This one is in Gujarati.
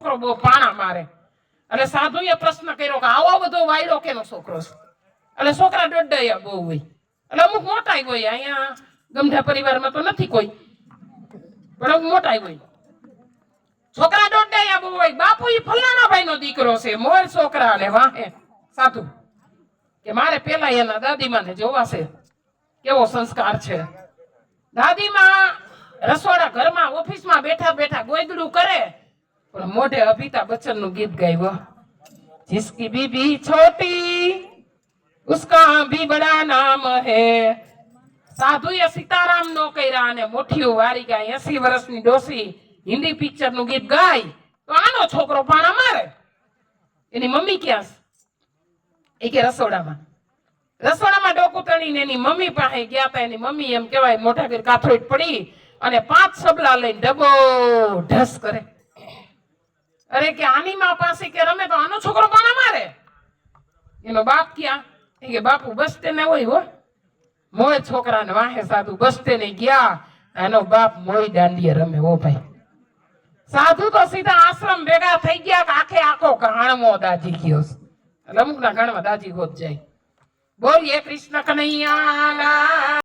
છોકરો બહુ પાણા મારે. એટલે સાધુએ પ્રશ્ન કર્યો કે આવો બધો વાયડો કેનો છોકરો છે? એટલે છોકરા દોડ્યા બહુ હોય, એટલે અમુક મોટા હોય. અહીંયા ગમઢા પરિવારમાં તો નથી કોઈ, પણ અમુક મોટા હોય. છોકરા દોડ્યા બહુ હોય. બાપુ ઈ ફલાણા ભાઈ નો દીકરો છે, મોર છોકરા ને વાહે સાધુ કે મારે પેલા એના દાદીમાને જોવા છે, કેવો સંસ્કાર છે. દાદીમાં રસોડા ઘરમાં ઓફિસમાં બેઠા બેઠા ગોયદડું કરે, પણ મોઢે અમિતાભ બચ્ચન નું ગીત ગાયું, जिसकी बीबी छोटी उसका भी बड़ा नाम है. સાધુએ સીતારામ નો કર્યા અને મોઠીઓ વારી ગાય. 80 વર્ષની ડોસી હિન્દી પિક્ચર નું ગીત ગાય તો આનો છોકરો પાણા મારે. એની મમ્મી ક્યાં છે? એ કે રસોડામાં. રસોડામાં ડોકું તણીને એની મમ્મી પાસે ગયા હતા. એની મમ્મી એમ કેવાય મોઢા પર કાથરોટ પડી અને 5 સબલા લઈને ડબો ઢસ કરે. અરે કે આની માં પાસે કે રમે તો આનો છોકરો પાણા મારે. એનો બાપ ક્યાં? એ કે બાપુ બસ તેને હોય હો. મોય છોકરાને વાહે સાધુ બસ તેને ગયા. એનો બાપ મોય દાંડીએ રમે. હો ભાઈ, સાધુ તો સીધા આશ્રમ ભેગા થઈ ગયા કે આખે આખો ગાણમો દાજી ગયો. એટલે અમુક ના ગાણમાં દાજી હોત જાય. બોલીએ કૃષ્ણ કનૈયા.